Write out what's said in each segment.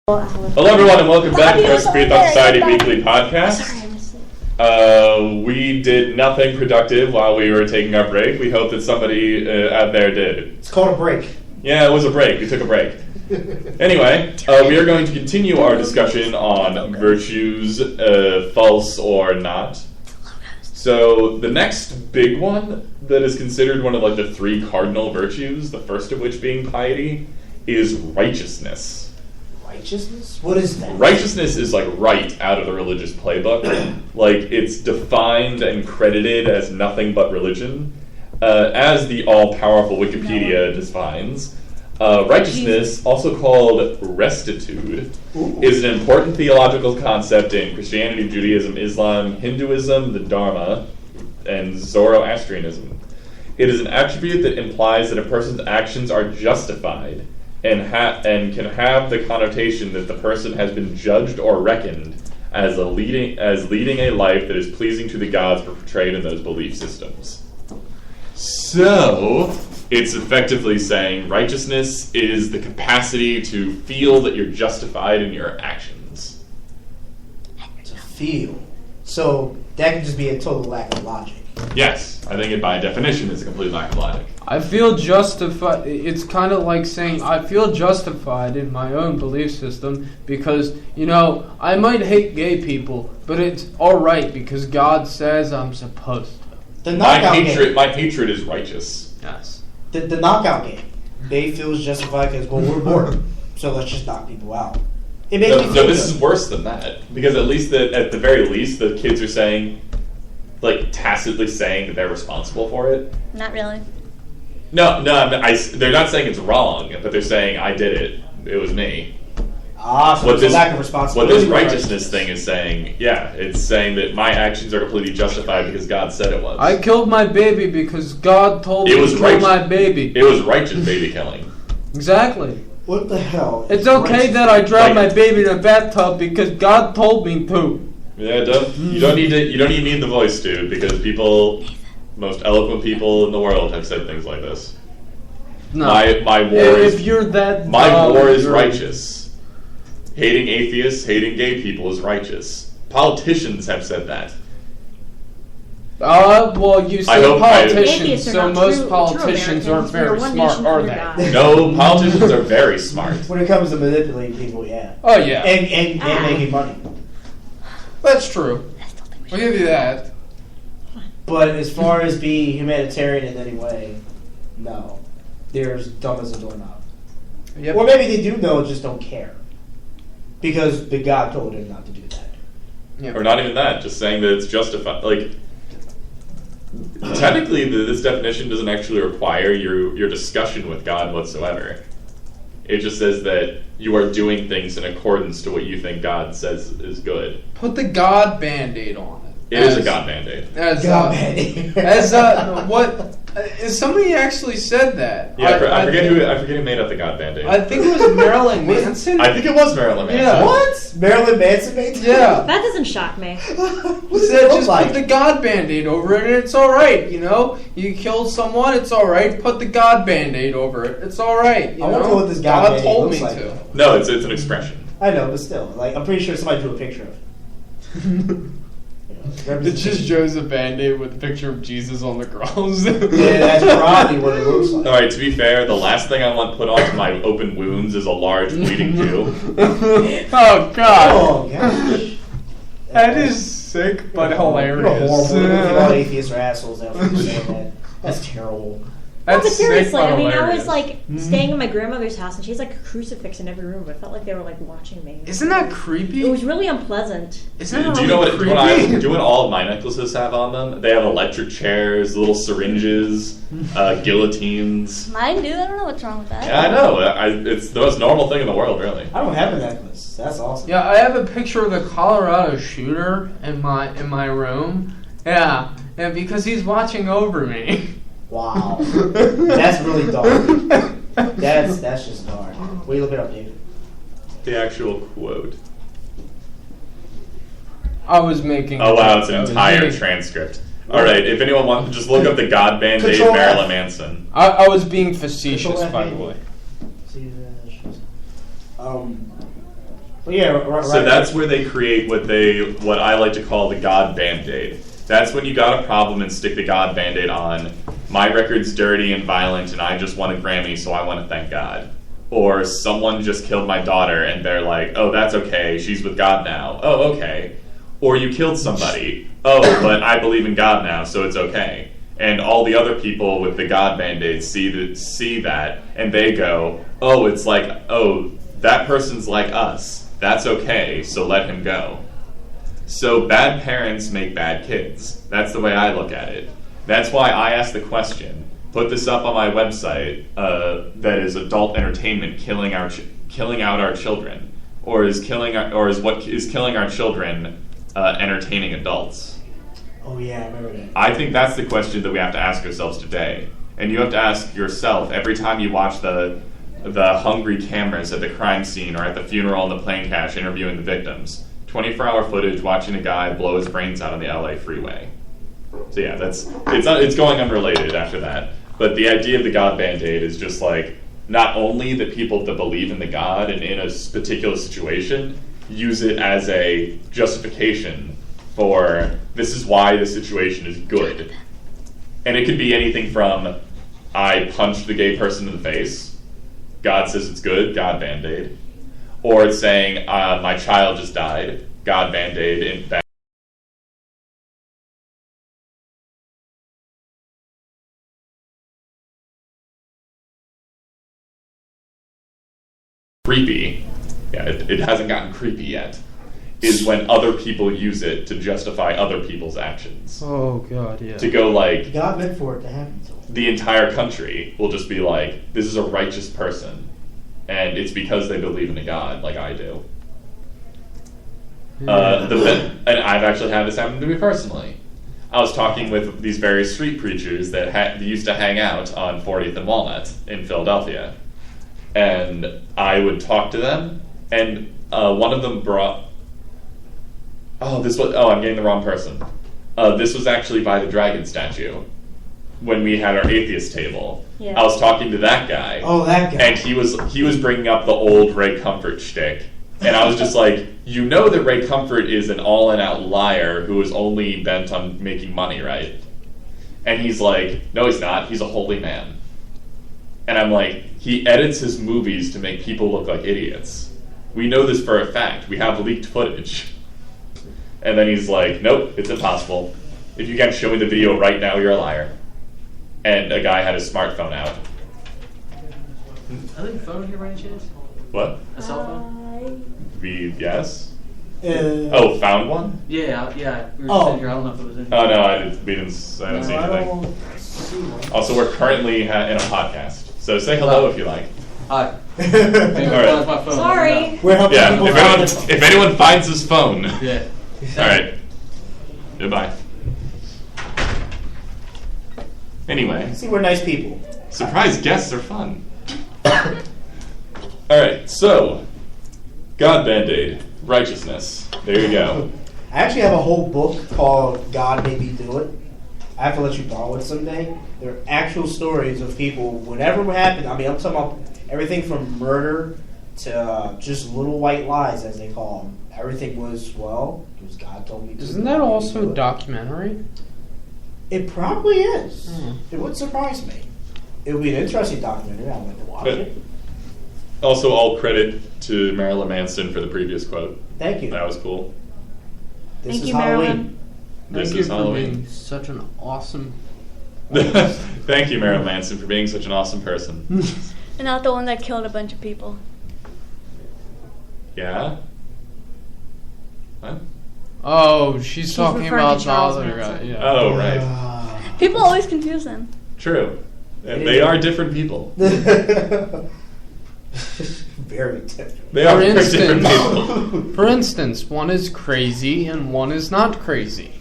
Hello, everyone, and welcome back to our Spirit Thought Society Weekly Podcast. Sorry, I missed it. We did nothing productive while we were taking our break. We hope that somebody out there did. It's called a break. Yeah, it was a break. We took a break. Anyway, we are going to continue our discussion on virtues, false or not. So, the next big one that is considered one of like the three cardinal virtues, the first of which being piety, is righteousness. Righteousness? What is that? Righteousness is like right out of the religious playbook. Like it's defined and credited as nothing but religion. As the all-powerful Wikipedia defines, righteousness, also called rectitude, is an important theological concept in Christianity, Judaism, Islam, Hinduism, the Dharma, and Zoroastrianism. It is an attribute that implies that a person's actions are justified and can have the connotation that the person has been judged or reckoned as leading a life that is pleasing to the gods portrayed in those belief systems. So, it's effectively saying righteousness is the capacity to feel that you're justified in your actions. To feel. So, that could just be a total lack of logic. Yes, I think it by definition is a complete lack of logic. I feel justified. It's kind of like saying I feel justified in my own belief system because, I might hate gay people, but it's alright because God says I'm supposed to. My hatred is righteous. Yes. The knockout game. They feel justified because, we're bored, so let's just knock people out. It makes me feel no, this is worse than that. Because at the very least, the kids are saying, like, tacitly saying that they're responsible for it. Not really. No, they're not saying it's wrong, but they're saying, I did it. It was me. So it's a lack of responsibility. What this righteousness thing is saying, it's saying that my actions are completely justified because God said it was. I killed my baby because God told me to kill my baby. It was righteous baby killing. Exactly. What the hell? It's okay that I drowned my baby in a bathtub because God told me to. Yeah, you don't even need the voice, dude, because most eloquent people in the world have said things like this. No. My war is righteous. Hating atheists, hating gay people is righteous. Politicians have said that. Well, you say politicians, so most true politicians aren't very smart, are they? No, politicians are very smart. When it comes to manipulating people, yeah. Oh, yeah. And making money. That's true. I'll give you that. But as far as being humanitarian in any way, no. They're as dumb as a doorknob. Yep. Or maybe they do know, just don't care. Because the God told him not to do that. Yep. Or not even that, just saying that it's justified. Like, technically, this definition doesn't actually require your discussion with God whatsoever. It just says that you are doing things in accordance to what you think God says is good. Put the God Band-Aid on it. It is a God Band-Aid. God Band-Aid. Somebody actually said that. Yeah, I forget who made up the God Band-Aid. I think it was Marilyn Manson. I think it was Marilyn Manson. Yeah. What? Marilyn Manson made that? Yeah. That doesn't shock me. What does Said it look just like? put the God Band-Aid over it and it's alright, You killed someone, it's alright. Put the God Band-Aid over it. It's alright, I wonder what this God Band-Aid told looks me like. to. No, it's an expression. I know, but still. Like, I'm pretty sure somebody drew a picture of it. It's just Joseph Band-Aid with a picture of Jesus on the cross. Yeah, that's probably what it looks like. Alright, to be fair, the last thing I want put onto my open wounds is a large bleeding Jew. Oh, God. Oh, gosh. That is sick, but hilarious. You're horrible. All atheists are assholes out for saying that. That's terrible. No, but That's seriously, sick, but I was hilarious. like staying in my grandmother's house, and she has like a crucifix in every room. I felt like they were like watching me. Isn't that creepy? It was really unpleasant. Isn't that Do you know what creepy? do you know what all of my necklaces have on them? They have electric chairs, little syringes, guillotines. Mine do. I don't know what's wrong with that. Yeah, I know. It's the most normal thing in the world, really. I don't have a necklace. That's awesome. Yeah, I have a picture of the Colorado shooter in my room. Yeah, because he's watching over me. Wow. That's really dark. That's just dark. Will you look it up, David? The actual quote. I was making. Oh wow, it's an entire transcript. Alright, if anyone wants to just look up the God Band-Aid Marilyn Manson. I was being facetious, by the way. See, Well, yeah, right. So that's where they create what I like to call the God Band-Aid. That's when you got a problem and stick the God Band-Aid on. My record's dirty and violent and I just won a Grammy, so I want to thank God. Or someone just killed my daughter and they're like, oh, that's okay, she's with God now. Oh, okay. Or you killed somebody. Oh, but I believe in God now, so it's okay. And all the other people with the God Band-Aid see that and they go, oh, it's like, oh, that person's like us. That's okay, so let him go. So bad parents make bad kids. That's the way I look at it. That's why I ask the question. Put this up on my website. That is adult entertainment killing out our children, or is killing our children entertaining adults? Oh yeah, I remember that. I think that's the question that we have to ask ourselves today, and you have to ask yourself every time you watch the hungry cameras at the crime scene or at the funeral on the plane crash interviewing the victims. 24-hour footage watching a guy blow his brains out on the LA freeway. So yeah, it's going unrelated after that. But the idea of the God Band-Aid is just like, not only that people that believe in the God and in a particular situation use it as a justification for this is why the situation is good. And it could be anything from, I punched the gay person in the face, God says it's good, God Band-Aid. Or it's saying, my child just died, God Band-Aid. In fact, creepy, yeah, it hasn't gotten creepy yet, is when other people use it to justify other people's actions. Oh, God, yeah. To go like, God meant for it to happen to him. The entire country will just be like, this is a righteous person. And it's because they believe in a God, like I do. And I've actually had this happen to me personally. I was talking with these various street preachers that used to hang out on 40th and Walnut in Philadelphia. And I would talk to them, and one of them brought... I'm getting the wrong person. This was actually by the dragon statue. When we had our atheist table, yeah. I was talking to that guy. Oh, that guy. And he was bringing up the old Ray Comfort shtick. And I was just like, you know that Ray Comfort is an all-in-out liar who is only bent on making money, right? And he's like, no, he's not. He's a holy man. And I'm like, he edits his movies to make people look like idiots. We know this for a fact. We have leaked footage. And then he's like, nope, it's impossible. If you can't show me the video right now, you're a liar. And a guy had his smartphone out. Are they phone here by any chance? What? A cell phone? Yes. Oh, found one? Yeah. We were Oh. sitting here. I don't know if it was in here. Oh no, I didn't see I anything. don't see one. Also, we're currently in a podcast, so say hello if you like. Hi. All right. My phone. Sorry. We're helping Yeah. people find it. If anyone finds his phone, Yeah. all right. Goodbye. Anyway, See, we're nice people. surprise guests are fun. All right, so God Band-Aid, righteousness. There you go. I actually have a whole book called God Made Me Do It. I have to let you borrow it someday. There are actual stories of people, whatever happened. I mean, I'm talking about everything from murder to just little white lies, as they call them. Everything was, it was God told me to. Isn't that also a documentary? It probably is. It would surprise me. It would be an interesting documentary. I'd like to watch But- it. Also, all credit to Marilyn Manson for the previous quote. Thank you. That was cool. This Thank is you, Halloween. Marilyn. This Thank is you for Halloween. being such an awesome... Thank you, Marilyn Manson, for being such an awesome person. And not the one that killed a bunch of people. Yeah? What? Oh, she's talking referring about to the Charles other guy. Manson. Yeah. Oh, right. People always confuse them. True. They are different people. Very different. They are For very different instance- people. For instance, one is crazy and one is not crazy.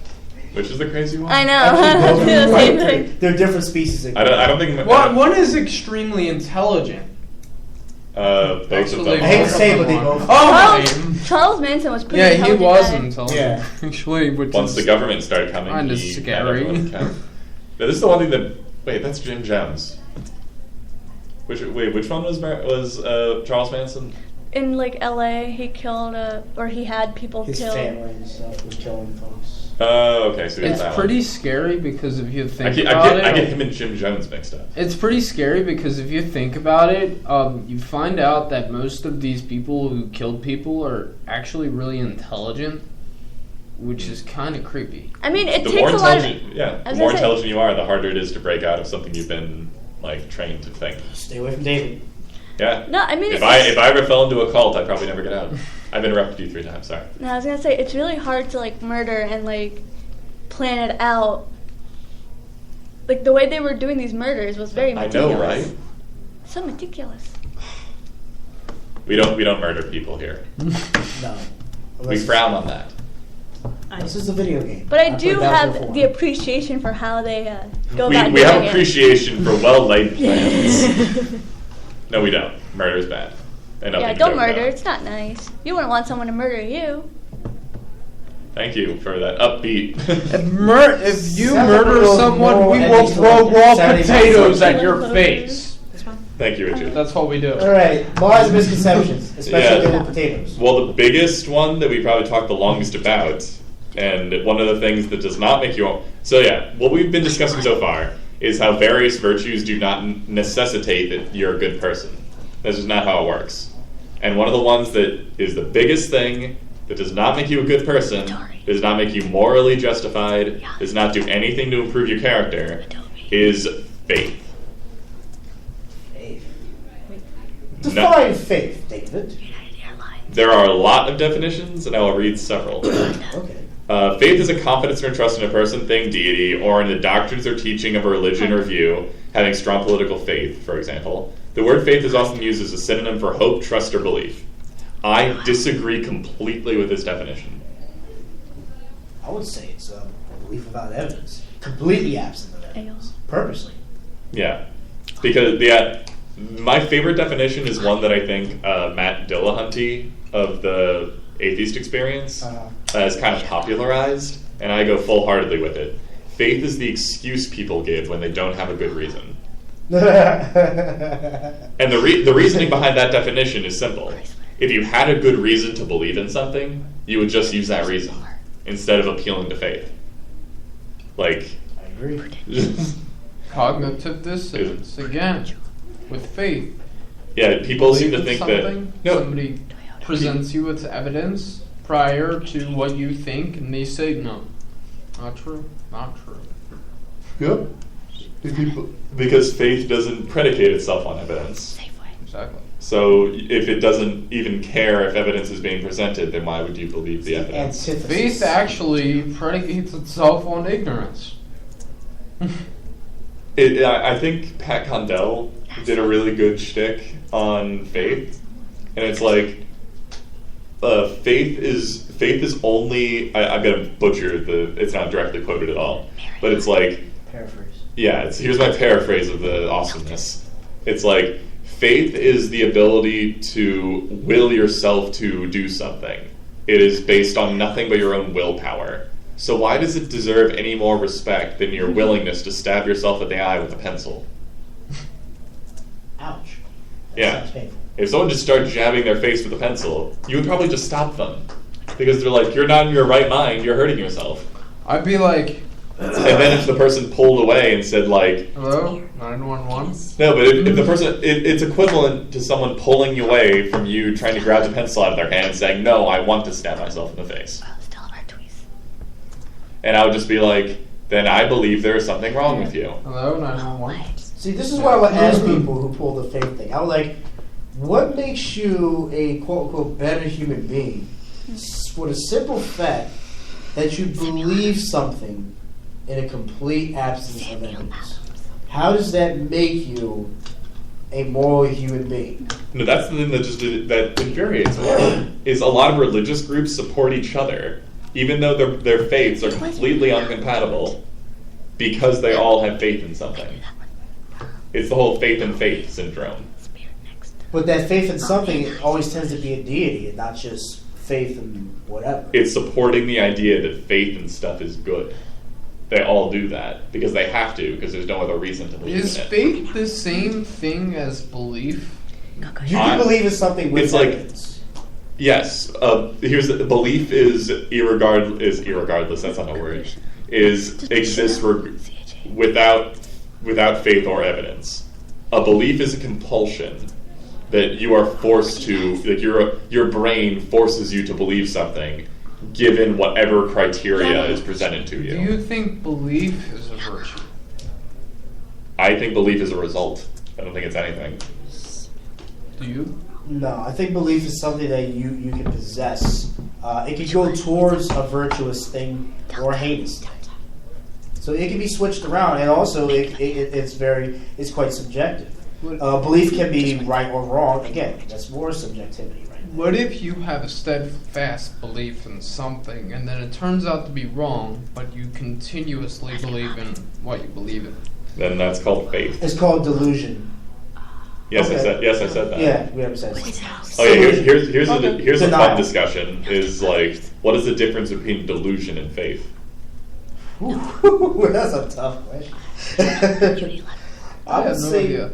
Which is the crazy one? I know. Actually, I do the same they're, thing. they're different species. Of I don't think... One is extremely intelligent. both of Actually, them. I hate to say it, but they both. Oh, Charles Manson was pretty yeah, he intelligent was guy. intelligent. Yeah. Actually, which Once is the government started coming, kinda he had scary. everyone count. But this is the one thing that... Wait, that's Jim Jones. Which one was Charles Manson? in like LA, he killed or he had people His killed. family and stuff was killing folks. Oh, okay. So It's that pretty one. scary because if you think I about it, get him and Jim Jones mixed up. it's pretty scary because if you think about it, you find out that most of these people who killed people are actually really intelligent, which is kind of creepy. I mean, it The takes more a lot of. intelligent, yeah, I the was more gonna say- intelligent you are, the harder it is to break out of something you've been like trained to think. Stay away from David. Yeah. No, I mean, If I ever fell into a cult, I'd probably never get out. I've interrupted you 3 times. Sorry. No, I was gonna say it's really hard to like murder and like plan it out. Like the way they were doing these murders was very I meticulous. know, right? So meticulous. We don't murder people here. No. We frown on that. This is a video game. But I put do Battlefield have 4. the appreciation for how they go We about have doing it. appreciation for well-laid plans. No, we don't. Murder is bad. And Yeah, nothing don't to do murder. about it. It's not nice. You wouldn't want someone to murder you. Thank you for that upbeat. If you Sounds murder like a someone, moral we will ending to throw like raw Saturday Night potatoes Live. at your face. Thank you, Richard. That's what we do. All right, lies and misconceptions, especially Yeah. with potatoes. Well, the biggest one that we probably talked the longest about, and one of the things that does not make you... So yeah, what we've been discussing so far is how various virtues do not necessitate that you're a good person. That's just not how it works. And one of the ones that is the biggest thing that does not make you a good person, does not make you morally justified, does not do anything to improve your character, is faith. Faith. Define faith, David. There are a lot of definitions, and I will read several. Okay. Faith is a confidence or trust in a person, thing, deity, or in the doctrines or teaching of a religion or view, having strong political faith, for example. The word faith is often used as a synonym for hope, trust, or belief. I disagree completely with this definition. I would say it's a belief without evidence. Completely absent of evidence. Purposely. Yeah. Because, my favorite definition is one that I think Matt Dillahunty of the Atheist Experience has kind of popularized, and I go full-heartedly with it. Faith is the excuse people give when they don't have a good reason. And the reasoning behind that definition is simple. If you had a good reason to believe in something, you would just use that reason instead of appealing to faith. Like, I agree. Cognitive dissonance, again, with faith. yeah, people seem to Believe think something, that no, somebody presents you with evidence prior to what you think, and they say, no, not true, not true. Yep. Because faith doesn't predicate itself on evidence. Exactly. So if it doesn't even care if evidence is being presented, then why would you believe the evidence? Antithesis. Faith actually predicates itself on ignorance. I think Pat Condell did a really good shtick on faith, and it's like faith is only. I'm gonna butcher it's not directly quoted at all, but it's like Paraphrase. yeah. Here's my paraphrase of the awesomeness. It's like faith is the ability to will yourself to do something. It is based on nothing but your own willpower. So why does it deserve any more respect than your willingness to stab yourself in the eye with a pencil? Ouch. That Yeah. sounds painful. If someone just started jabbing their face with a pencil, you would probably just stop them. Because they're like, you're not in your right mind, you're hurting yourself. I'd be like, And then if the person pulled away and said like, hello, 911? no, but if the person, it's equivalent to someone pulling you away from you trying to grab the pencil out of their hand and saying, no, I want to stab myself in the face. And I would just be like, then I believe there is something wrong with you. Hello, 911? See, this is what I would ask people who pull the faith thing. I would like, what makes you a quote-unquote better human being? For the simple fact that you believe something in a complete absence of evidence. How does that make you a moral human being? No, that's the thing that infuriates me. Is a lot of religious groups support each other, even though their faiths are completely incompatible, because they all have faith in something. It's the whole faith in faith syndrome. But that faith in something always tends to be a deity and not just faith in whatever. It's supporting the idea that faith and stuff is good. They all do that because they have to, because there's no other reason to believe Is in it. faith the same thing as belief? You can believe in something with it's like- evidence. Yes, here's the belief is irregardless. That's not a word. Exists without faith or evidence. A belief is a compulsion that you are forced to. Like your brain forces you to believe something, given whatever criteria is presented to Do you. you think belief is a virtue? I think belief is a result. I don't think it's anything. Do you? No, I think belief is something that you can possess. It can go towards a virtuous thing or a heinous thing. So it can be switched around, and also it's quite subjective. Belief can be right or wrong. Again, that's more subjectivity, right? What if you have a steadfast belief in something and then it turns out to be wrong, but you continuously believe in what you believe in? Then that's called faith. It's called delusion. Yes, Okay. I said that. Yeah, we have said. Oh yeah, here's a Denial. fun discussion. Is like, what is the difference between delusion and faith? Ooh, that's a tough question. I would have no say. idea.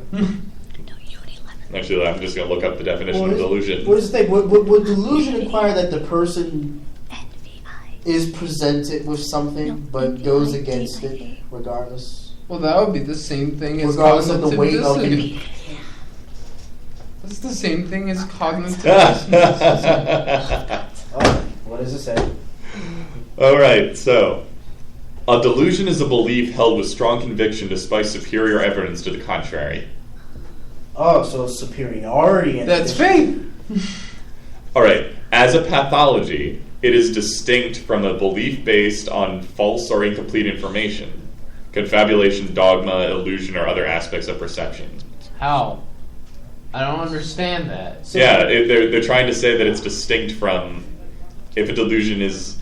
Actually, I'm just going to look up the definition of delusion. What is the thing? Would delusion imply that the person is presented with something but goes against it regardless? Well, that would be the same thing as Regardless of the cognitive weight of dissonance. it. That's the same thing as cognitive Ah. dissonance. Oh, what does it say? All right, so a delusion is a belief held with strong conviction despite superior evidence to the contrary. Oh, so superiority. And That's faith. All right, as a pathology, it is distinct from a belief based on false or incomplete information, confabulation, dogma, illusion, or other aspects of perception. How? I don't understand that. Yeah, they're trying to say that it's distinct from if a delusion is.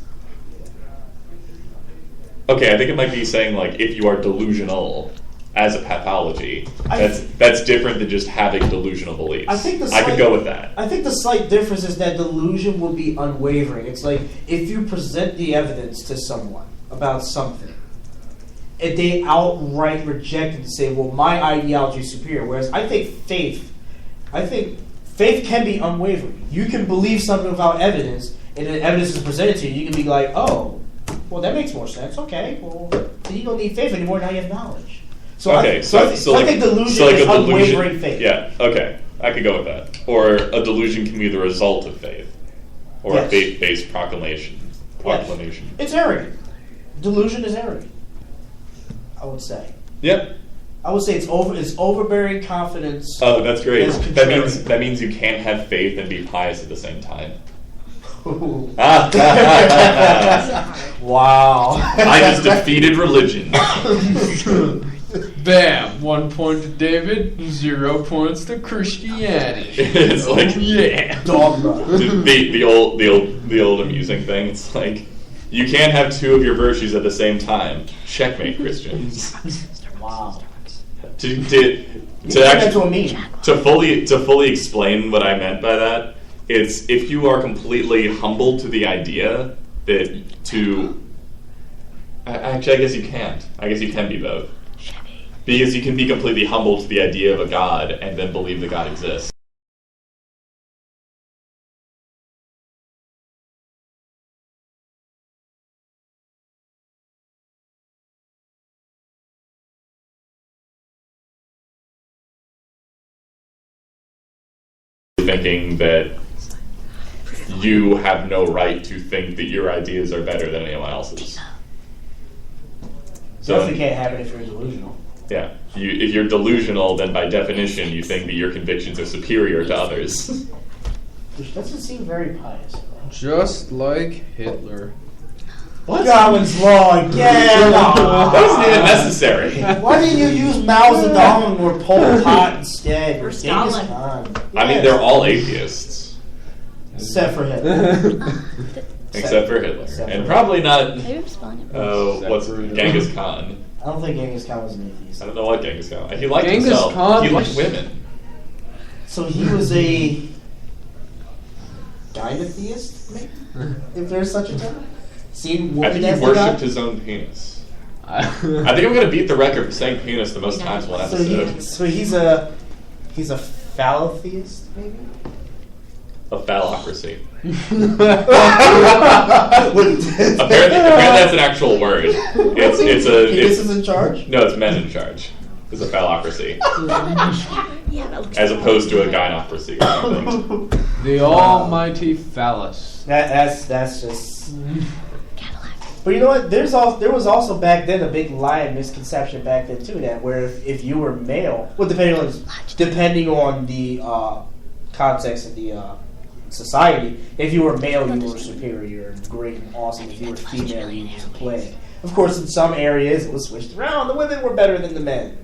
Okay, I think it might be saying like if you are delusional as a pathology, that's different than just having delusional beliefs. I could go with that. I think the slight difference is that delusion will be unwavering. It's like if you present the evidence to someone about something, and they outright reject it and say, "Well, my ideology is superior." Whereas I think faith can be unwavering. You can believe something without evidence, and then evidence is presented to you. You can be like, "Oh, well, that makes more sense. Okay, well, then you don't need faith anymore. Now you have knowledge." So Okay, I think delusion is unwavering faith. Yeah, okay, I could go with that. Or a delusion can be the result of faith, or Yes. a faith-based proclamation. It's arrogant. Delusion is arrogant, I would say. Yep. I would say it's overbearing confidence. Oh, that's great. It's That contrary. means you can't have faith and be pious at the same time. Wow. I just defeated religion. Bam! 1 point to David, 0 points to Christianity. It's like Yeah. Dogma. the old amusing thing. It's like you can't have two of your virtues at the same time. Checkmate, Christians. Wow. To You turn that to a meme. fully explain what I meant by that, it's if you are completely humble to the idea that actually, I guess you can't. I guess you can be both. Because you can be completely humble to the idea of a God and then believe that God exists. Thinking that you have no right to think that your ideas are better than anyone else's. So Definitely can't happen if you're delusional. yeah, if you're delusional, then by definition you think that your convictions are superior to others. Which doesn't seem very pious. Just like Hitler. What? Darwin's Law again. That wasn't even necessary. Why didn't you use Mao Zedong or Pol Pot instead? Or Genghis Stalin. Khan? I mean, they're all atheists, Except for Hitler. except for Hitler, Except and for- probably not. Maybe I'm spelling it wrong. What's Genghis Khan? I don't think Genghis Khan was an atheist. I don't know what Genghis Khan. He liked Genghis himself. Khan He liked was- women. So he was a gynotheist, maybe? If there's such a term? See, I woman think as he the god? worshipped his own penis. I think I'm gonna beat the record for saying penis the most times in one So, episode. he's a Phallotheist, maybe? A phallocracy. Apparently Apparently that's an actual word. It's Penis is in charge? no, it's men in charge. It's a phallocracy, Yeah, that looks as fun. opposed to a gynocracy or something. The almighty phallus. That's just. But you know what? There was also back then a big lie and misconception back then too, that where if you were male, well, depending on the context of the society, if you were male, you were superior and great and awesome. If you were female, you were play. Of course, in some areas it was switched around. The women were better than the men.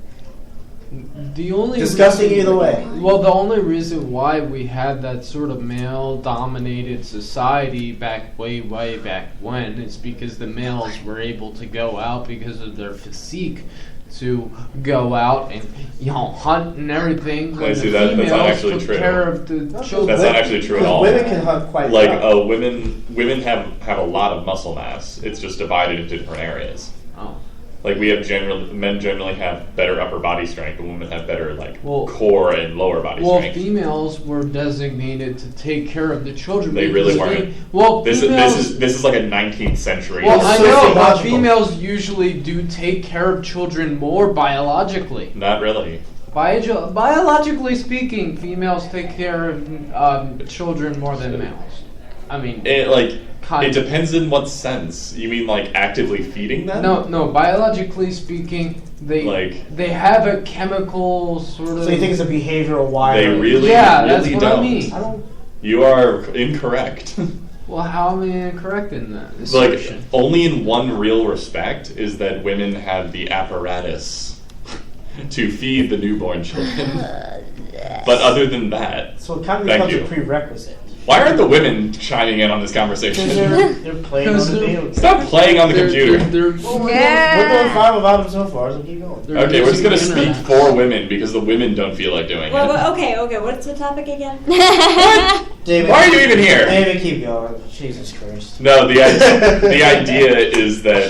The only Disgusting reason, either way. Well, the only reason why we had that sort of male-dominated society way back when is because the males were able to go out because of their physique to go out and hunt and everything. When see, the that's not females actually took true. care of the children. That's not actually true at all. Women can hunt quite Like well. women have a lot of muscle mass. It's just divided into different areas. Oh. Like men generally have better upper body strength, and women have better Well, core and lower body Well, strength. females were designated to take care of the children. They because really weren't. Females, This is like a 19th century. Well, I know, but sociological. females usually do take care of children more biologically. Not really. Biologically speaking, females take care of children more than males. I mean, It depends in what sense. You mean like actively feeding them? no. Biologically speaking, they have a chemical sort of. So you think it's a behavioral wiring? They really, Yeah, really that's what don't. I mean. I don't. You are incorrect. Well, how am I incorrect in that? Like, assertion? only in one real respect is that women have the apparatus to feed the newborn children. But other than that, So it kind of Thank becomes you. a prerequisite. why aren't the women chiming in on this conversation? Because they're playing on the game. Stop playing on the computer. They're Well, we're going fine without them so far, so keep going. Okay, we're just gonna using the speak internet. for women because the women don't feel like doing it. Okay, what's the topic again? David, Why are you even here? David, keep going. Jesus Christ. No, the idea is that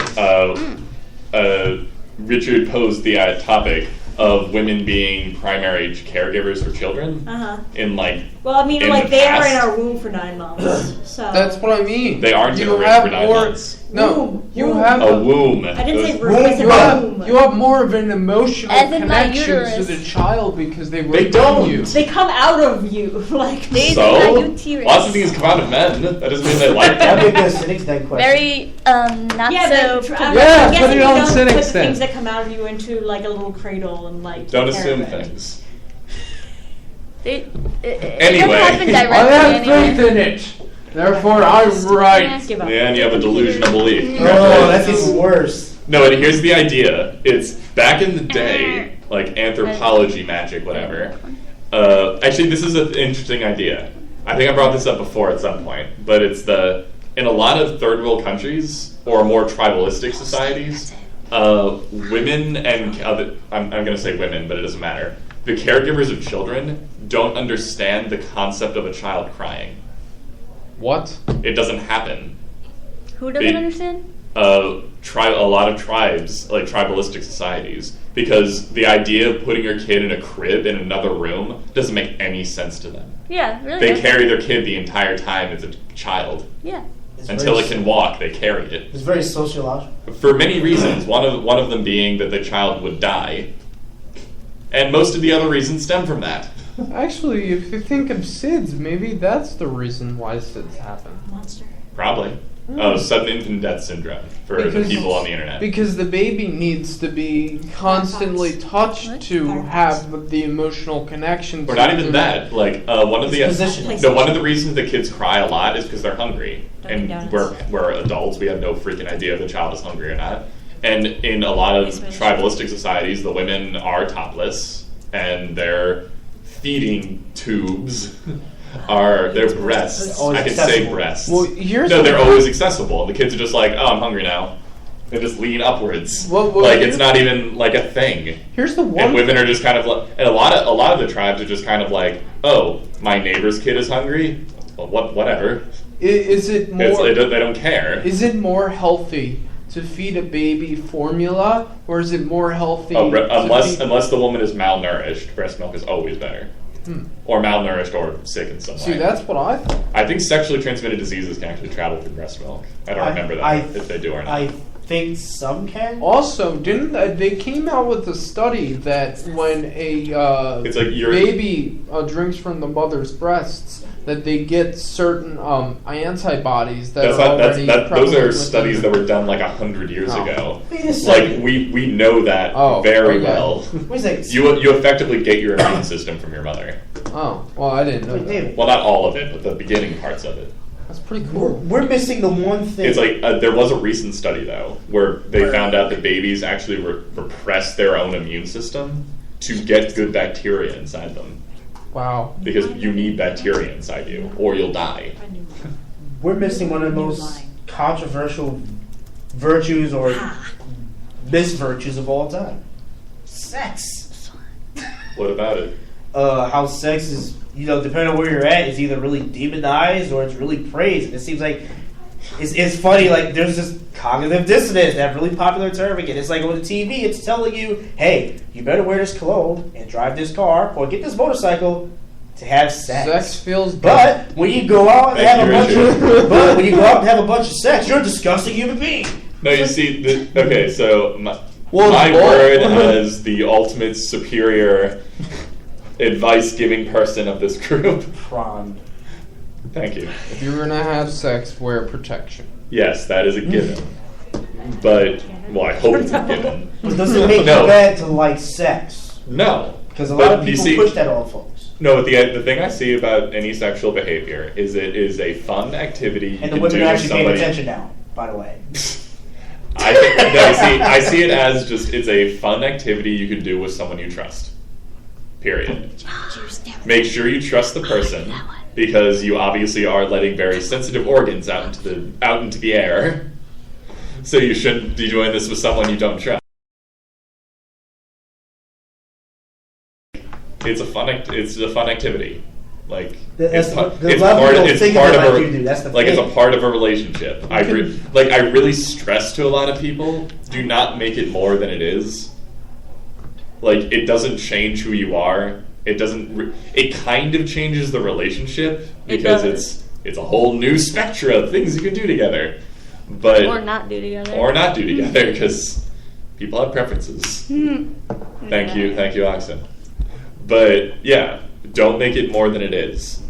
Richard posed the topic of women being primary caregivers for children. In Well, I mean, in like the they are past. in our womb for 9 months. So That's what I mean. They aren't in You a room have for 9 more- months. No, Womb. you Womb. have A womb. I didn't say Those- room. I said womb. you have more of an emotional As in my connection to uterus. the child because they were They don't. you. They come out of you, like They- So, my uterus. lots of things come out of men. That doesn't mean they like That'd be a them. good cynic's dead question. Very not Yeah, so. but Yeah, I'm put guessing it you on don't cynics put the then. things that come out of you into like a little cradle and like. Don't take care assume of it. things. It Anyway. don't happen I directly have faith anyway. in it. Therefore, I'm right. Give up. Yeah, and you have a delusional belief. Oh, that's even worse. No, and here's the idea. It's back in the day, like anthropology, magic, whatever. Actually, this is an interesting idea. I think I brought this up before at some point, but it's in a lot of third world countries or more tribalistic societies, women and I'm going to say women, but it doesn't matter. The caregivers of children don't understand the concept of a child crying. What? It doesn't happen. Who doesn't Big- understand? A lot of tribes, like tribalistic societies, because the idea of putting your kid in a crib in another room doesn't make any sense to them. Yeah, really. They doesn't. carry their kid the entire time as a child. Yeah. It's Until very, it can walk, they carry it. It's very sociological. For many reasons, one of them being that the child would die. And most of the other reasons stem from that. Actually, if you think of SIDS, maybe that's the reason why SIDS happen. Monster. Probably. Sudden infant death syndrome for the Because- people on the internet. Because the baby needs to be constantly touched What? to have the emotional connection. Or to not even the- that. Like one of the It's position. one of the reasons that kids cry a lot is because they're hungry, Dunkin' and Donuts. we're adults. We have no freaking idea if the child is hungry or not. And in a lot of Yes, tribalistic societies, the women are topless, and their feeding tubes are their breasts. Always I can say accessible. breasts. Well, here's No, the- they're always accessible. The kids are just like, oh, I'm hungry now. They just lean upwards. Well, like here's- it's not even like a thing. Here's the one. And women are just kind of like, and a lot of the tribes are just kind of like, oh, my neighbor's kid is hungry. Well, whatever. Is it more? They don't care. Is it more healthy to feed a baby formula, or is it more healthy? Oh, to feed- unless the woman is malnourished, breast milk is always better. or malnourished, or sick in some way. See, that's what I thought. I think sexually transmitted diseases can actually travel through breast milk. I don't remember that if they do or not. I think some can. Also, didn't they came out with a study that when a It's like baby drinks from the mother's breasts, that they get certain antibodies that are already those prevalent are within studies them. that were done like 100 years Oh. ago. Wait a second. Like we know that very okay. well. Wait a second. You effectively get your immune system from your mother. Oh, well, I didn't know Wait, that. David. Well, not all of it, but the beginning parts of it. That's pretty cool. We're missing the one thing. It's like there was a recent study though where they found out that babies actually repress their own immune system to get good bacteria inside them, Wow. because you need bacteria inside you or you'll die. We're missing one of the most controversial virtues or misvirtues of all time. Sex. What about it? How sex is, depending on where you're at, is either really demonized or it's really praised. And it seems like it's funny. Like there's this cognitive dissonance, that really popular term again. It's like on the TV, it's telling you, hey, you better wear this cologne and drive this car or get this motorcycle to have sex. Sex feels But good. when you go out and Thank have you, a bunch Richard. of, but when you go out and have a bunch of sex, you're a disgusting human being. No, you see, okay, so my Well, word as the ultimate superior advice-giving person of this group. Prawn. Thank you. If you're gonna have sex, wear protection. Yes, that is a given. But, well, I hope it's a given. But does it make No. you bad to like sex? No. Because a lot of But you people see- push that on folks. No, but the thing I see about any sexual behavior is it is a fun activity you And the can women do are with actually paying somebody. attention now, by the way. I see it as just it's a fun activity you can do with someone you trust. Period. Make sure you trust the person because you obviously are letting very sensitive organs out into the air. So you shouldn't be doing this with someone you don't trust. It's a fun activity. Like That's it's the it's level part you of don't it's think part of of it a like you do. That's the like it's thing. a part of a relationship. I really stress to a lot of people: do not make it more than it is. Like it doesn't change who you are. It doesn't. It kind of changes the relationship because it's a whole new spectrum of things you can do together, but Or not do together. or not do together because people have preferences. Thank you, Oxen. But yeah, don't make it more than it is.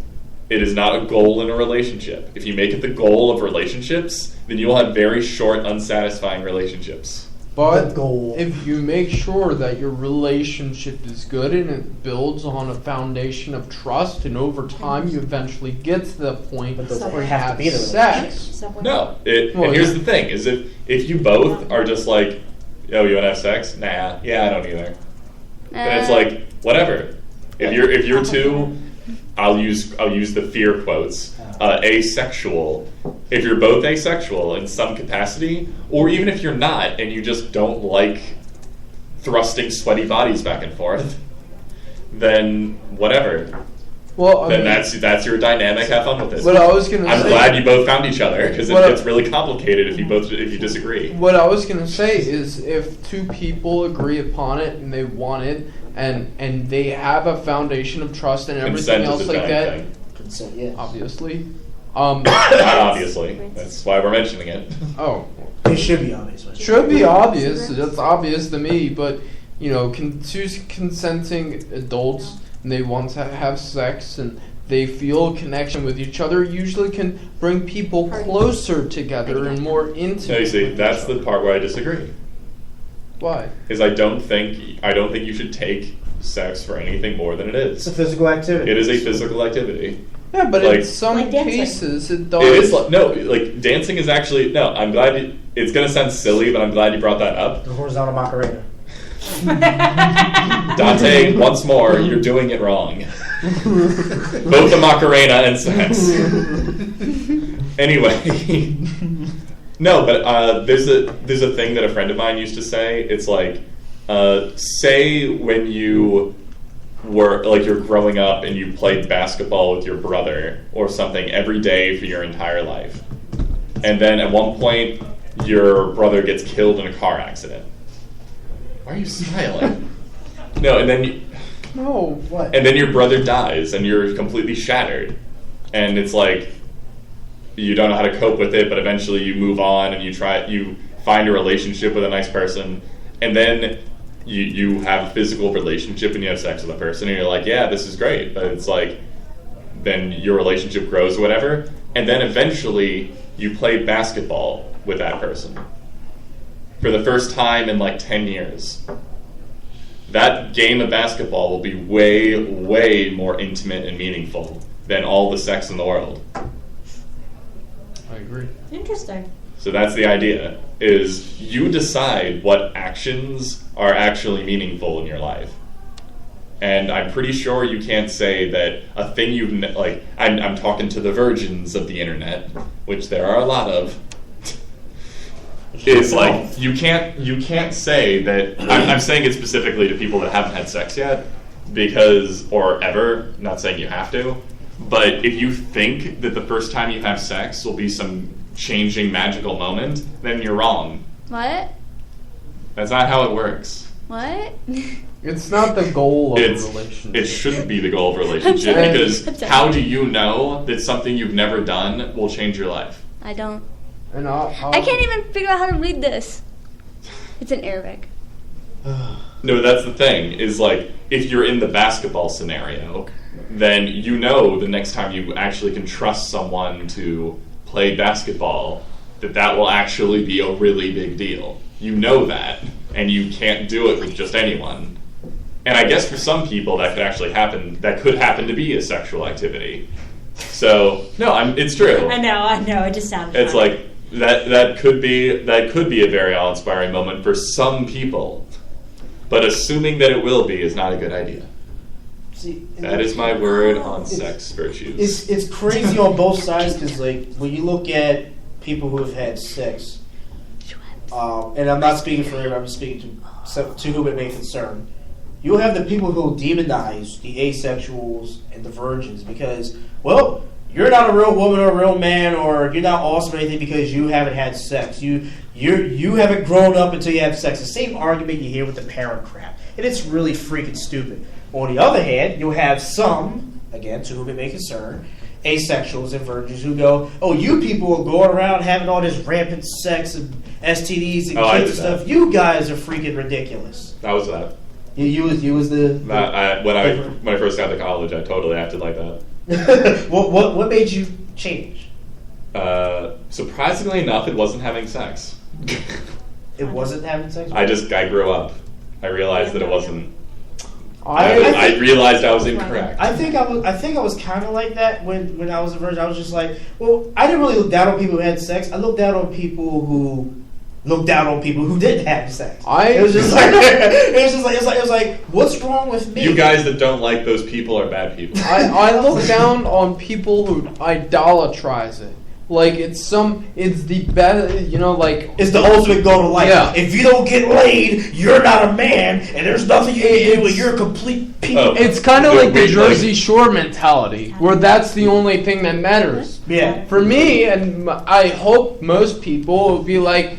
It is not a goal in a relationship. If you make it the goal of relationships, then you will have very short, unsatisfying relationships. But The goal. if you make sure that your relationship is good and it builds on a foundation of trust, and over time you eventually get to the point But does it where you have to have be the sex. No. Well, And here's yeah. the thing: is if you both are just like, "Oh, you want to have sex?" Nah, yeah, I don't either. Then it's like whatever. If you're two, I'll use the fear quotes. Asexual. If you're both asexual in some capacity, or even if you're not and you just don't like thrusting sweaty bodies back and forth, then whatever. Well, I Then mean, that's your dynamic. Have fun with it. what I was gonna I'm say. glad you both found each other because What I- it's really complicated if you disagree. What I was gonna say is, if two people agree upon it and they want it, and they have a foundation of trust and everything Consent else is a like bad that, thing. Consent, yes. obviously. Not obviously. That's why we're mentioning it. Oh, It should be obvious. should be obvious. It's obvious to me, but two consenting adults and they want to have sex and they feel a connection with each other, usually can bring people closer together and more intimate. No, you see, with that's each the other. part where I disagree. Why? Is I don't think you should take sex for anything more than it It's is. a physical activity. It is a physical activity. Yeah, but Like- in some Like dancing. cases it does. It is like dancing is actually no. I'm glad it's gonna sound silly, but I'm glad you brought that up. The horizontal Macarena. Dante, once more, you're doing it wrong. Both the Macarena and sex. Anyway, no, but there's a thing that a friend of mine used to say. It's like, say when you were like you're growing up and you played basketball with your brother or something every day for your entire life, and then at one point your brother gets killed in a car accident. Why are you smiling? No, and then No. What? And then your brother dies, and you're completely shattered. And it's like, you don't know how to cope with it, but eventually you move on, and you find a relationship with a nice person, and then you have a physical relationship, and you have sex with a person, and you're like, yeah, this is great. But it's like, then your relationship grows or whatever, and then eventually you play basketball with that person for the first time in like 10 years. That game of basketball will be way, way more intimate and meaningful than all the sex in the world. I agree. Interesting. So that's the idea, is you decide what actions are actually meaningful in your life. And I'm pretty sure you can't say that a thing I'm talking to the virgins of the internet, which there are a lot of, is like, you can't say that, I'm saying it specifically to people that haven't had sex yet, or ever, not saying you have to, but if you think that the first time you have sex will be some changing magical moment, then you're wrong. What? That's not how it works. What? It's not the goal of a relationship. It shouldn't be the goal of a relationship, sorry. because how do you know that something you've never done will change your life? I don't. And I can't even figure out how to read this. It's in Arabic. No, that's the thing, is like, if you're in the basketball scenario, then you know the next time you actually can trust someone to play basketball, that will actually be a really big deal. You know that, and you can't do it with just anyone. And I guess for some people that could happen to be a sexual activity. So, no, it's true. I know, it just sounds It's funny. like, that could be a very awe-inspiring moment for some people. But assuming that it will be is not a good idea. See, That is my word on sex virtues. It's crazy on both sides, because like when you look at people who have had sex, and I'm not speaking for everyone, I'm speaking to whom it may concern. You'll have the people who demonize the asexuals and the virgins because, well, you're not a real woman or a real man, or you're not awesome or anything because you haven't had sex. You haven't grown up until you have sex. The same argument you hear with the parent crap, and it's really freaking stupid. On the other hand, you'll have some, again, to whom it may concern, asexuals and virgins who go, oh, you people are going around having all this rampant sex and STDs and kids and stuff. You guys are freaking ridiculous. That was that. You was the... When I first got to college, I totally acted like that. What made you change? Surprisingly enough, it wasn't having sex. It wasn't having sex? I grew up. I realized that it wasn't. I I realized I was incorrect. I think I was kind of like that when I was a virgin. I was just like, well, I didn't really look down on people who had sex. I looked down on people who didn't have sex. It was like, what's wrong with me? You guys that don't like those people are bad people. I look down on people who idolatrize it. Like it's the best, it's the ultimate goal of life. Yeah. If you don't get laid, you're not a man, and there's nothing you can do, and you're a complete piece. Oh. It's kind of like the Jersey Shore mentality, where that's the only thing that matters. Yeah. For me, and I hope most people will be like,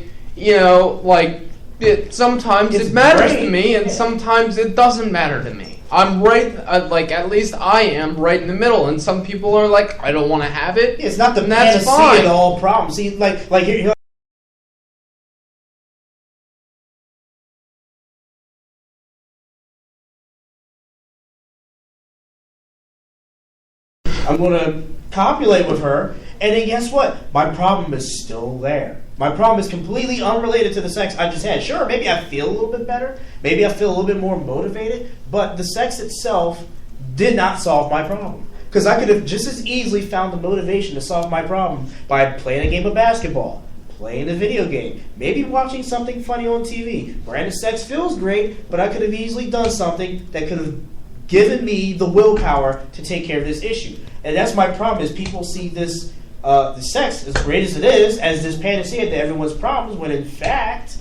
sometimes It's it matters great. to me, and sometimes it doesn't matter to me. I'm right, at least I am right in the middle, and some people are like, I don't want to have it. It's not the and that's panacea fine. to all problems. See, like you're I'm going to copulate with her, and then guess what? My problem is still there. My problem is completely unrelated to the sex I just had. Sure, maybe I feel a little bit better. Maybe I feel a little bit more motivated. But the sex itself did not solve my problem. Because I could have just as easily found the motivation to solve my problem by playing a game of basketball, playing a video game, maybe watching something funny on TV. Granted, sex feels great, but I could have easily done something that could have given me the willpower to take care of this issue. And that's my problem, is people see this the sex, as great as it is, as this panacea to everyone's problems, when in fact,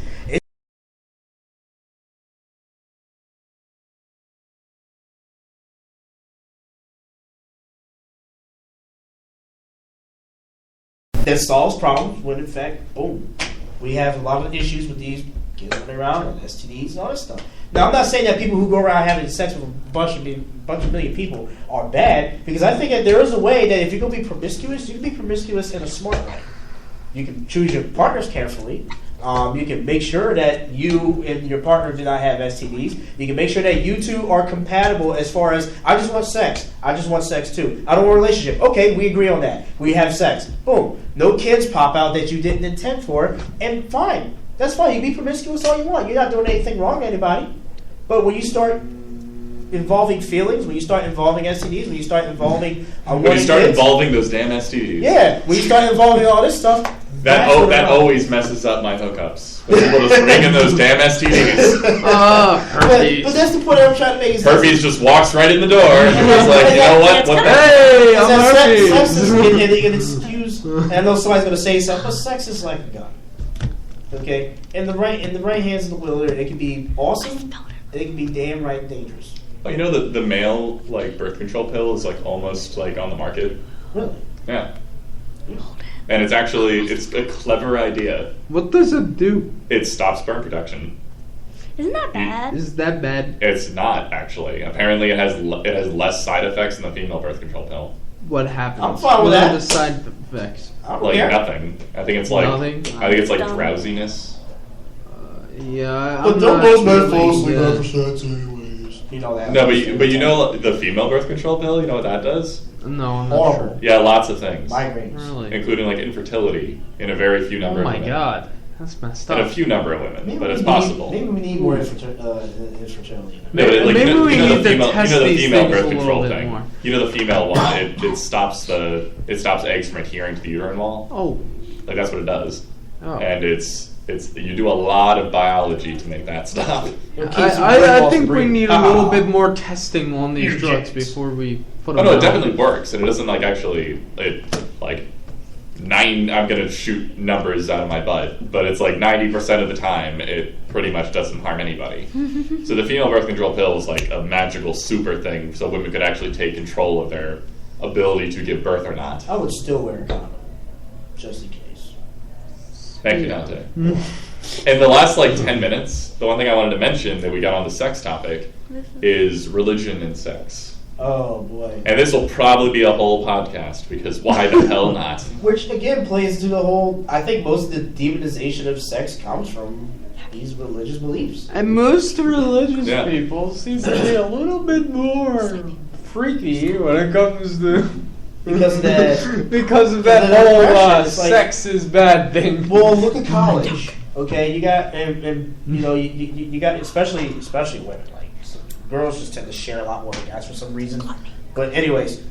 it solves problems, when in fact, boom, we have a lot of issues with these kids running around and STDs and all this stuff. Now, I'm not saying that people who go around having sex with a bunch of million people are bad, because I think that there is a way that if you're going to be promiscuous, you can be promiscuous in a smart way. You can choose your partners carefully. You can make sure that you and your partner do not have STDs. You can make sure that you two are compatible as far as, I just want sex. I just want sex too. I don't want a relationship. Okay, we agree on that. We have sex. Boom. No kids pop out that you didn't intend for, and fine. That's fine. You can be promiscuous all you want. You're not doing anything wrong to anybody. But when you start involving feelings, when you start involving STDs, when you start involving when you start involving those damn STDs. Yeah, when you start involving all this stuff, that always messes up my hookups. When people just bring in those damn STDs. Herpes. But that's the point I'm trying to make. Herpes just walks right in the door, and it's like, you know what? What the? Hey, I'm Sex is herpes. an excuse. And I know somebody's going to say something, but sex is like a gun. Okay, in the right hands of the wielder, it can be awesome. And it can be damn right dangerous. Oh, you know the male like birth control pill is like almost like on the market. Really? Yeah. And it's a clever idea. What does it do? It stops sperm production. Isn't that bad? Is that bad? It's not actually. Apparently, it has less side effects than the female birth control pill. What happens? I'm fine with What that. are the side effects? I don't Like care. nothing. I think it's like Nothing? I think it's like Dumb. drowsiness. Yeah, But I'm don't not most men really, fall asleep yeah. after sex anyways? You know that. No, but you know the female birth control pill. You know what that does? No, I'm not Horrible. Yeah, lots of things, Migraines. sure. Really? including like infertility in a very few number Oh of my women. god, that's messed In a up. few number of women, Maybe but we it's need- possible. Maybe we need more infertility. No, Maybe- but, like, maybe you know, we you know need the to female, test you know the these female things birth a little control bit thing. more. You know the female one. It stops eggs from adhering to the uterine wall. Oh, Like that's what it does. oh. And it's you do a lot of biology to make that stop. I think we need a little bit more testing on these You're drugs genius. before we put Oh them no, it out. definitely works, and it doesn't like actually like 9. I'm gonna shoot numbers out of my butt, but it's like 90% of the time it pretty much doesn't harm anybody. So the female birth control pill is like a magical super thing, so women could actually take control of their ability to give birth or not. I would still wear a condom, just in case. Thank you, Dante. In the last like 10 minutes, the one thing I wanted to mention that we got on the sex topic is religion and sex. Oh boy. And this will probably be a whole podcast because why the hell not? Which again plays to the whole. I think most of the demonization of sex comes from these religious beliefs. And most religious Yeah. people seem to be a little bit more freaky when it comes to Because of that. because of Because that of that whole oppression, it's like- sex is bad thing. Well, look at college. Okay, you got and you know you got especially women, like girls just tend to share a lot more than guys for some reason. But anyways,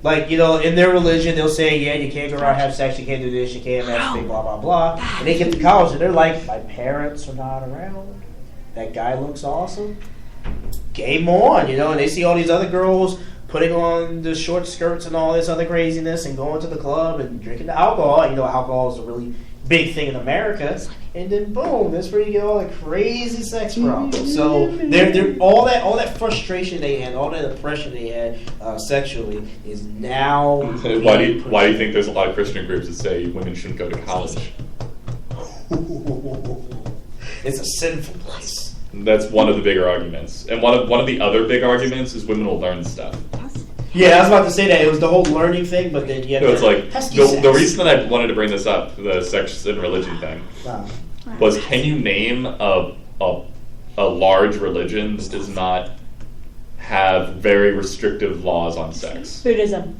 like in their religion they'll say, yeah, you can't go around have sex, you can't do this, you can't masturbate, blah blah blah. And they get to college and they're like, my parents are not around. That guy looks awesome. Game on, and they see all these other girls putting on the short skirts and all this other craziness and going to the club and drinking the alcohol. Alcohol is a really big thing in America. And then boom, that's where you get all the crazy sex problems. So they're all that frustration they had, all that oppression they had sexually is now. Why do you think there's a lot of Christian groups that say women shouldn't go to college? It's a sinful place. That's one of the bigger arguments. And one of the other big arguments is women will learn stuff. Yeah, I was about to say that it was the whole learning thing, but then No, it's like pesky the sex. reason that I wanted to bring this up, the sex and religion thing, Wow. was can you name a large religion that does not have very restrictive laws on sex? Buddhism.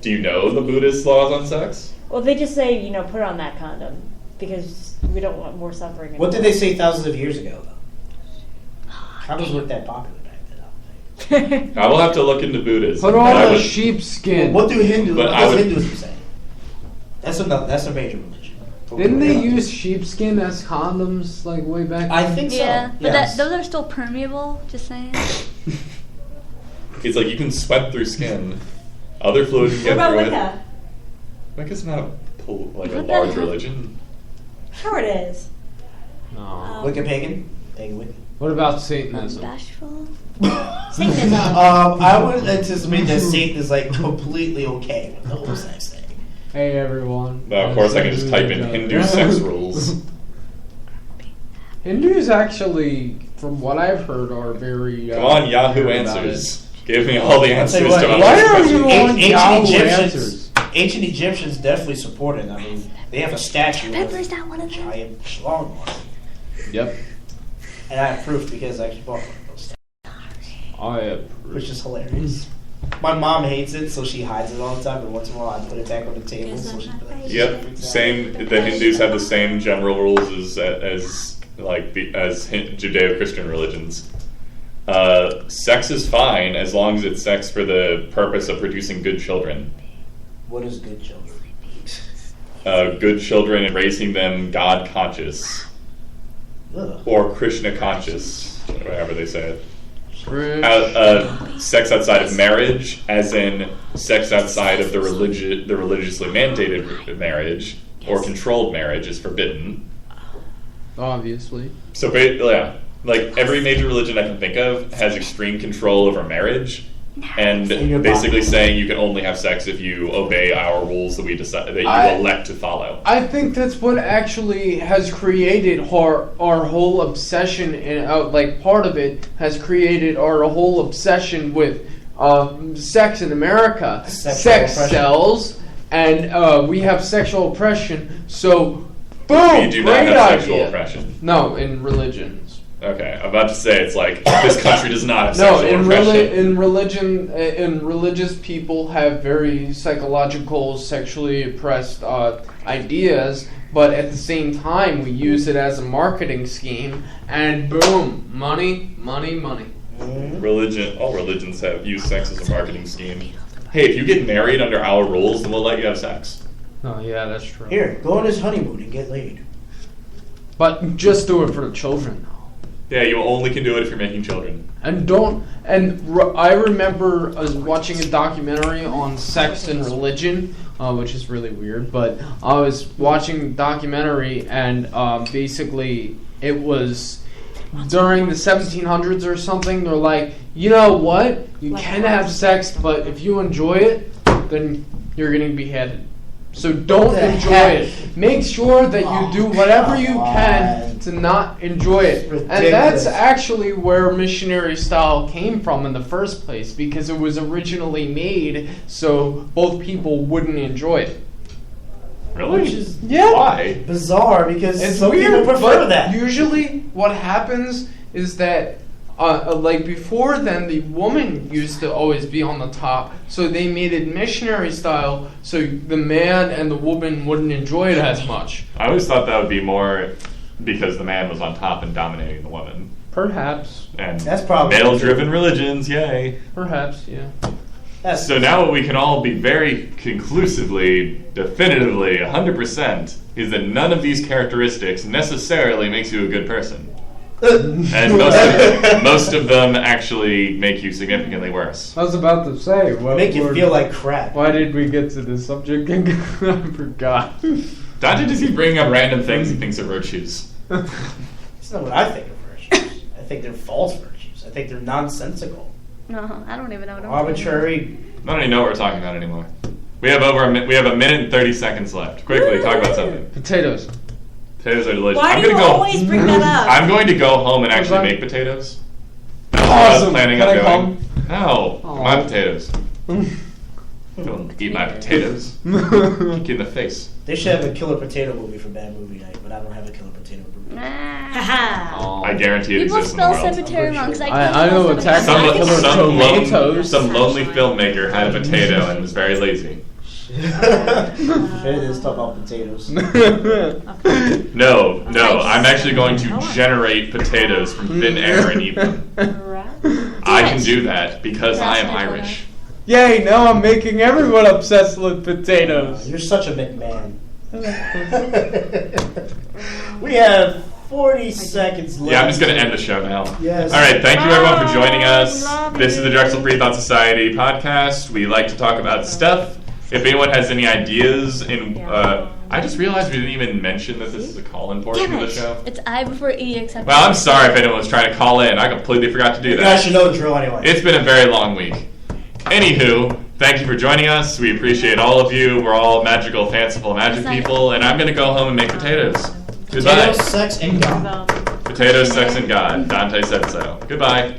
Do you know the Buddhist laws on sex? Well, they just say, put on that condom because we don't want more suffering. What did they say thousands of years ago, though? Condoms weren't that popular back then, I don't think. I will have to look into Buddhism. Put but I on a would- sheepskin. What do Hindus? But What I does would- Hinduism say? That's a major religion. Didn't they use sheepskin as condoms like way back? I think so. Yeah, but yes. those are still permeable. Just saying. It's like you can sweat through skin. Other fluids can What get about through Wicca? it. Wicca's not a What the large heck? religion. Sure it is. No. Wicca pagan? Pagan Wicca. What about Satanism? Bashful. Satanism. I would anticipate that Satan is like completely okay with the whole sex thing. Hey everyone. Of course, I can just type in Hindu sex rules. Hindus actually, from what I've heard, are very. Come on, Yahoo weird about Answers. Give me all the I'll tell answers you what, to all Why these are questions. you on Yahoo Egyptians, Answers? ancient Egyptians definitely supported. I mean, they have a statue of Pepper's not one a of them. giant schlong on it. Yep. And I have proof because I actually bought one of those, I have. which is hilarious. My mom hates it, so she hides it all the time, but once in a while I put it back on the table, so she's like... Yep, same. The Hindus have the same general rules as Judeo-Christian religions. Sex is fine as long as it's sex for the purpose of producing good children. What is good children? Good children and raising them God conscious Ugh. or Krishna conscious, however they say it. Rich. Sex outside of marriage, as in sex outside of the religiously mandated marriage or controlled marriage, is forbidden. Obviously. So, yeah, like every major religion I can think of has extreme control over marriage, and In your basically body. saying you can only have sex if you obey our rules that we decide that you elect to follow. I think that's what actually has created our whole obsession, and like part of it has created our whole obsession with sex in America. Sexual Sex oppression. sells, and we have sexual oppression. So, boom! We do not great have sexual idea. oppression. No, in religions. Okay, I'm about to say it's like this country does not have No, sexual in oppression. in religious people have very psychological, sexually oppressed ideas, but at the same time we use it as a marketing scheme, and boom, money, money, money. All religions have used sex as a marketing scheme. Hey, if you get married under our rules, then we'll let you have sex. Oh yeah, that's true. Here, go on his honeymoon and get laid. But just do it for the children, though. Yeah, you only can do it if you're making children. I remember watching a documentary on sex and religion, which is really weird, but I was watching a documentary, and basically it was during the 1700s or something. They're like, you know what? You can have sex, but if you enjoy it, then you're getting beheaded. So don't the enjoy heck? it. Make sure that you do whatever you can on. to not enjoy it. And that's actually where missionary style came from in the first place, because it was originally made so both people wouldn't enjoy it. Really? Which is Why? bizarre because It's some weird, people prefer but that. usually what happens is that like before then, the woman used to always be on the top, so they made it missionary style, so the man and the woman wouldn't enjoy it as much. I always thought that would be more because the man was on top and dominating the woman. Perhaps, And That's probably male-driven religions, yay. perhaps, yeah. That's So now what we can all be very conclusively, definitively, 100% is that none of these characteristics necessarily makes you a good person. And most of them actually make you significantly worse. I was about to say, make you feel like crap. Why did we get to this subject again? I forgot. Dante just keeps bringing up random things he thinks are virtues. That's not what I think of virtues. I think they're false virtues. I think they're nonsensical, No, I don't even know what I'm arbitrary. I don't even know what we're talking about anymore. We have we have a minute and 30 seconds left. Quickly, talk about something. Potatoes. Potatoes are delicious. Why do you always bring that up? I'm going to go home and actually Okay. make potatoes. That's what I was Awesome. planning Can on I doing. come? No, Aw. my potatoes. Don't eat my potatoes. Kick you in the face. They should have a killer potato movie for Bad Movie Night, but I don't have a killer potato movie. Nah. Haha. I guarantee it People exists in the spell world. cemetery wrong because I know can't Attack spell on the cemetery. Killer Some lonely filmmaker had a potato and was very lazy. Fair this talk about potatoes. No, I'm actually going to generate potatoes from thin air and eat them. I can do that because I am Irish. Yay, now I'm making everyone obsessed with potatoes. You're such a McMahon. We have 40 seconds left. Yeah, I'm just going to end the show now. Yes. All right, thank you everyone for joining us. Love This is the Drexel Free Thought Society podcast. We like to talk about stuff. If anyone has any ideas, I just realized we didn't even mention that this is a call-in portion Damn of the it. show. It's I before E except. Well, I'm sorry if anyone was trying to call in. I completely forgot to do You that. guys should know the drill anyway. It's been a very long week. Anywho, thank you for joining us. We appreciate all of you. We're all magical, fanciful magic people, and I'm going to go home and make potatoes. Goodbye. Potatoes, sex, and God. Potatoes. Potato, sex, and God. Dante said so. Goodbye.